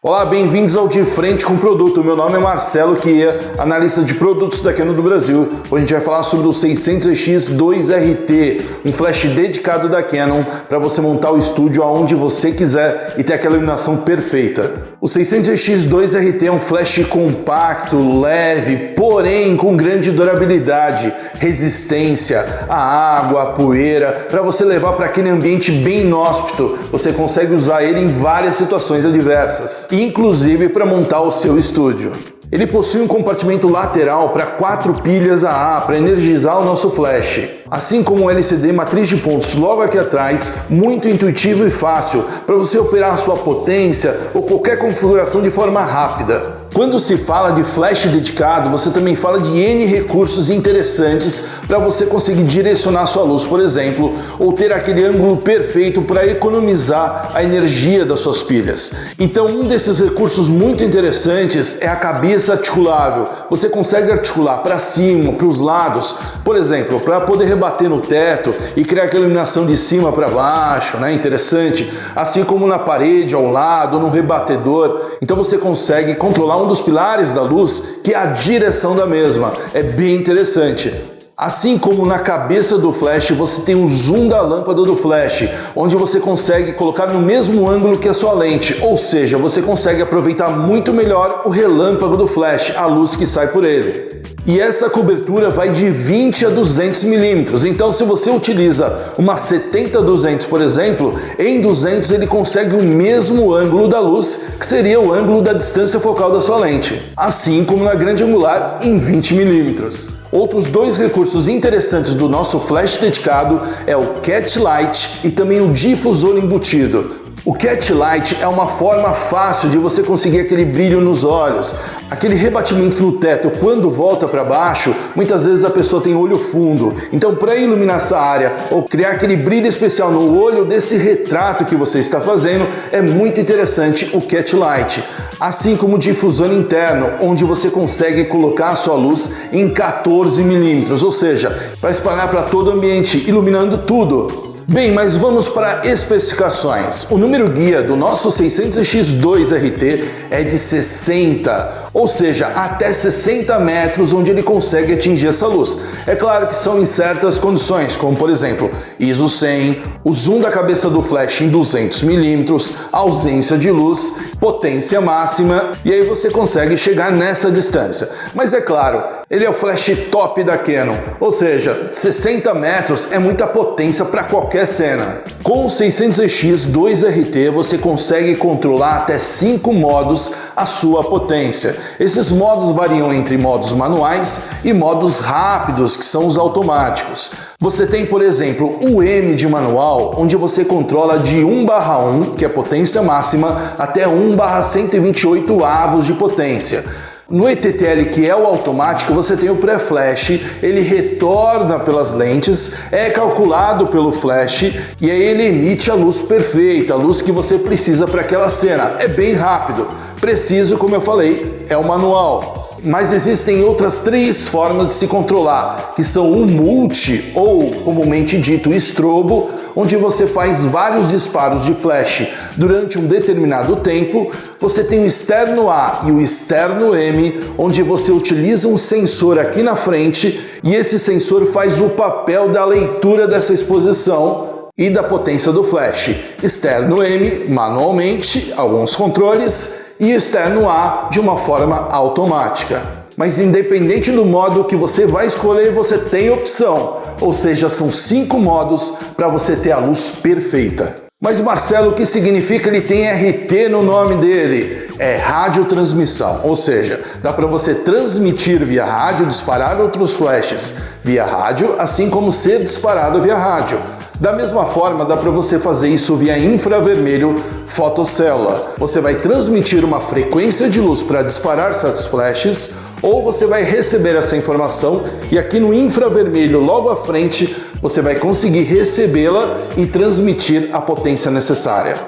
Olá, bem-vindos ao De Frente com o Produto. Meu nome é Marcelo Chia, analista de produtos da Canon do Brasil. Hoje a gente vai falar sobre o 600EX2RT, um flash dedicado da Canon para você montar o estúdio aonde você quiser e ter aquela iluminação perfeita. O 600EX2RT é um flash compacto, leve, porém com grande durabilidade, resistência à água, à poeira, para você levar para aquele ambiente bem inóspito. Você consegue usar ele em várias situações adversas, inclusive para montar o seu estúdio. Ele possui um compartimento lateral para 4 pilhas AA para energizar o nosso flash, assim como um LCD matriz de pontos logo aqui atrás, muito intuitivo e fácil para você operar a sua potência ou qualquer configuração de forma rápida. Quando se fala de flash dedicado, você também fala de N recursos interessantes para você conseguir direcionar sua luz, por exemplo, ou ter aquele ângulo perfeito para economizar a energia das suas pilhas. Então, um desses recursos muito interessantes é a cabeça articulável. Você consegue articular para cima, para os lados, por exemplo, para poder rebater no teto e criar aquela iluminação de cima para baixo, né? Interessante. Assim como na parede, ao lado, no rebatedor. Então você consegue controlar um dos pilares da luz, que é a direção da mesma. É bem interessante. Assim como na cabeça do flash, você tem o zoom da lâmpada do flash, onde você consegue colocar no mesmo ângulo que a sua lente, ou seja, você consegue aproveitar muito melhor o relâmpago do flash, a luz que sai por ele. E essa cobertura vai de 20 a 200 milímetros, então se você utiliza uma 70-200, por exemplo, em 200 ele consegue o mesmo ângulo da luz, que seria o ângulo da distância focal da sua lente, assim como na grande angular em 20 milímetros. Outros dois recursos interessantes do nosso flash dedicado é o Cat Light e também o difusor embutido. O Cat Light é uma forma fácil de você conseguir aquele brilho nos olhos, aquele rebatimento no teto quando volta para baixo. Muitas vezes a pessoa tem olho fundo, então para iluminar essa área ou criar aquele brilho especial no olho desse retrato que você está fazendo, é muito interessante o Cat Light. Assim como o difusor interno, onde você consegue colocar a sua luz em 14 milímetros, ou seja, para espalhar para todo o ambiente, iluminando tudo. Bem, mas vamos para especificações. O número guia do nosso 600EX2RT é de 60, ou seja, até 60 metros onde ele consegue atingir essa luz. É claro que são em certas condições, como por exemplo, ISO 100, o zoom da cabeça do flash em 200 milímetros, ausência de luz, potência máxima, e aí você consegue chegar nessa distância. Mas é claro, ele é o flash top da Canon, ou seja, 60 metros é muita potência para qualquer cena. Com o 600EX2RT você consegue controlar até 5 modos a sua potência. Esses modos variam entre modos manuais e modos rápidos, que são os automáticos. Você tem, por exemplo, o M de manual, onde você controla de 1/1, que é a potência máxima, até 1/128 avos de potência. No ETTL, que é o automático, você tem o pré-flash, ele retorna pelas lentes, é calculado pelo flash e aí ele emite a luz perfeita, a luz que você precisa para aquela cena. É bem rápido, preciso, como eu falei, é o manual. Mas existem outras 3 formas de se controlar, que são o multi, ou comumente dito estrobo, onde você faz vários disparos de flash durante um determinado tempo. Você tem o externo A e o externo M, onde você utiliza um sensor aqui na frente e esse sensor faz o papel da leitura dessa exposição e da potência do flash. Externo M, manualmente, alguns controles, e externo A de uma forma automática. Mas independente do modo que você vai escolher, você tem opção, ou seja, são 5 modos para você ter a luz perfeita. Mas Marcelo, o que significa ele tem RT no nome dele? É radiotransmissão, ou seja, dá para você transmitir via rádio, disparar outros flashes via rádio, assim como ser disparado via rádio. Da mesma forma, dá para você fazer isso via infravermelho fotocélula. Você vai transmitir uma frequência de luz para disparar certos flashes, ou você vai receber essa informação e aqui no infravermelho logo à frente você vai conseguir recebê-la e transmitir a potência necessária.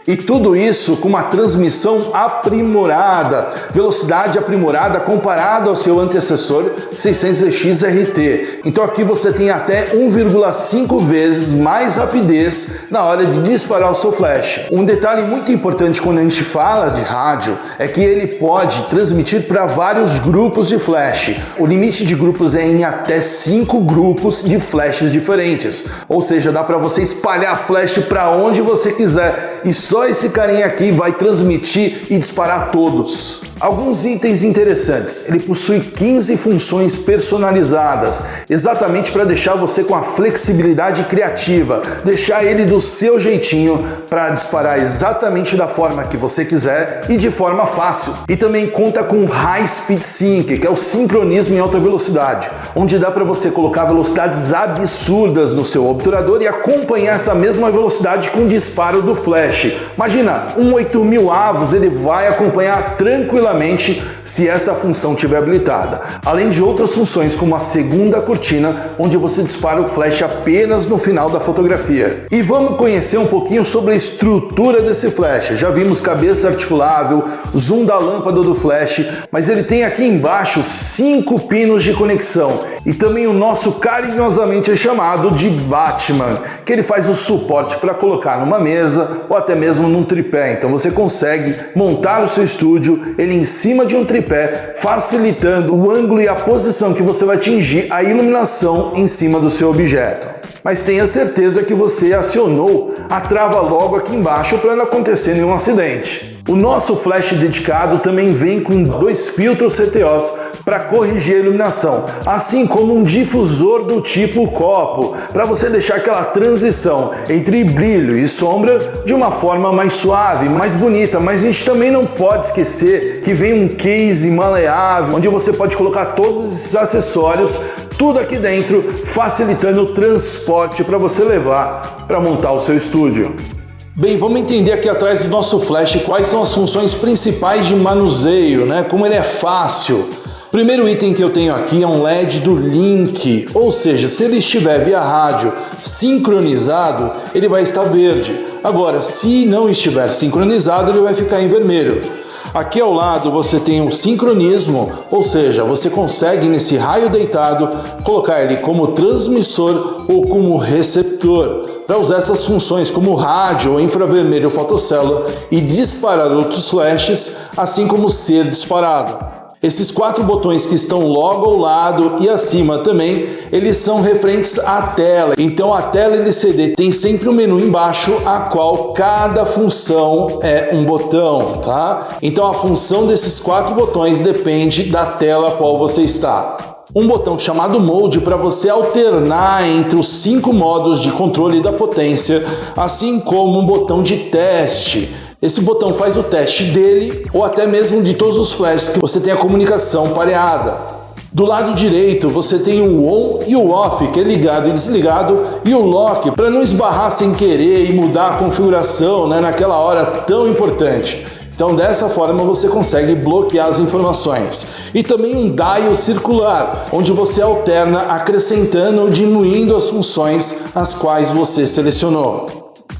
E tudo isso com uma transmissão aprimorada, velocidade aprimorada comparado ao seu antecessor 600ZX RT. Então aqui você tem até 1,5 vezes mais rapidez na hora de disparar o seu flash. Um detalhe muito importante quando a gente fala de rádio é que ele pode transmitir para vários grupos de flash. O limite de grupos é em até 5 grupos de flashes diferentes. Ou seja, dá para você espalhar flash para onde você quiser. E só esse carinha aqui vai transmitir e disparar todos. Alguns itens interessantes. Ele possui 15 funções personalizadas, exatamente para deixar você com a flexibilidade criativa, deixar ele do seu jeitinho para disparar exatamente da forma que você quiser e de forma fácil. E também conta com High Speed Sync, que é o sincronismo em alta velocidade, onde dá para você colocar velocidades absurdas no seu obturador e acompanhar essa mesma velocidade com o disparo do flash. Imagina, um 8000 avos ele vai acompanhar tranquilamente se essa função estiver habilitada. Além de outras funções como a segunda cortina, onde você dispara o flash apenas no final da fotografia. E vamos conhecer um pouquinho sobre a estrutura desse flash. Já vimos cabeça articulável, zoom da lâmpada do flash, mas ele tem aqui embaixo 5 pinos de conexão e também o nosso carinhosamente chamado de Batman, que ele faz o suporte para colocar numa mesa ou até mesmo num tripé. Então você consegue montar o seu estúdio ele em cima de um tripé, facilitando o ângulo e a posição que você vai atingir a iluminação em cima do seu objeto. Mas tenha certeza que você acionou a trava logo aqui embaixo para não acontecer nenhum acidente. O nosso flash dedicado também vem com 2 filtros CTOs para corrigir a iluminação, assim como um difusor do tipo copo, para você deixar aquela transição entre brilho e sombra de uma forma mais suave, mais bonita. Mas a gente também não pode esquecer que vem um case maleável, onde você pode colocar todos esses acessórios, tudo aqui dentro, facilitando o transporte para você levar para montar o seu estúdio. Bem, vamos entender aqui atrás do nosso flash quais são as funções principais de manuseio, né? Como ele é fácil. O primeiro item que eu tenho aqui é um LED do Link, ou seja, se ele estiver via rádio sincronizado, ele vai estar verde. Agora, se não estiver sincronizado, ele vai ficar em vermelho. Aqui ao lado você tem um sincronismo, ou seja, você consegue nesse raio deitado colocar ele como transmissor ou como receptor, para usar essas funções como rádio ou infravermelho ou fotocélula e disparar outros flashes, assim como ser disparado. Esses 4 botões que estão logo ao lado e acima também, eles são referentes à tela. Então a tela LCD tem sempre um menu embaixo, a qual cada função é um botão, tá? Então a função desses 4 botões depende da tela a qual você está. Um botão chamado Mode para você alternar entre os 5 modos de controle da potência, assim como um botão de teste. Esse botão faz o teste dele ou até mesmo de todos os flashes que você tem a comunicação pareada. Do lado direito você tem o On e o Off, que é ligado e desligado, e o Lock para não esbarrar sem querer e mudar a configuração, né, naquela hora tão importante. Então dessa forma você consegue bloquear as informações. E também um dial circular, onde você alterna acrescentando ou diminuindo as funções as quais você selecionou.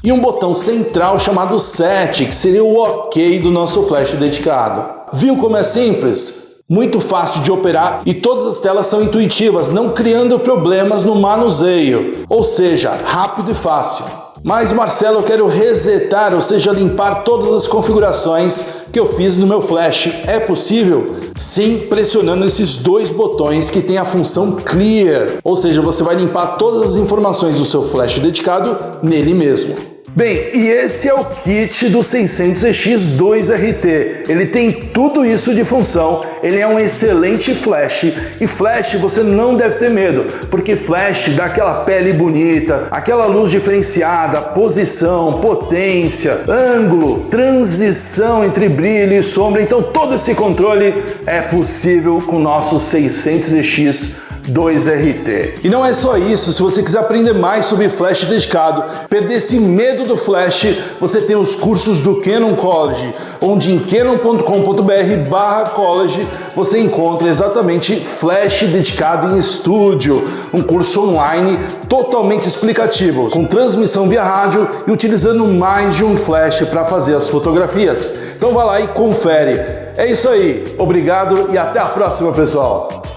E um botão central chamado Set, que seria o OK do nosso flash dedicado. Viu como é simples? Muito fácil de operar e todas as telas são intuitivas, não criando problemas no manuseio, ou seja, rápido e fácil. Mas Marcelo, eu quero resetar, ou seja, limpar todas as configurações que eu fiz no meu flash. É possível? Sim, pressionando esses 2 botões que tem a função Clear, ou seja, você vai limpar todas as informações do seu flash dedicado nele mesmo. Bem, e esse é o kit do 600ZX2RT. Ele tem tudo isso de função, ele é um excelente flash. E flash você não deve ter medo, porque flash dá aquela pele bonita, aquela luz diferenciada, posição, potência, ângulo, transição entre brilho e sombra. Então todo esse controle é possível com o nosso 600ZX 2RT. E não é só isso, se você quiser aprender mais sobre flash dedicado, perder esse medo do flash, você tem os cursos do Canon College, onde em canon.com.br/college você encontra exatamente flash dedicado em estúdio, um curso online totalmente explicativo, com transmissão via rádio e utilizando mais de um flash para fazer as fotografias. Então vai lá e confere. É isso aí, obrigado e até a próxima, pessoal!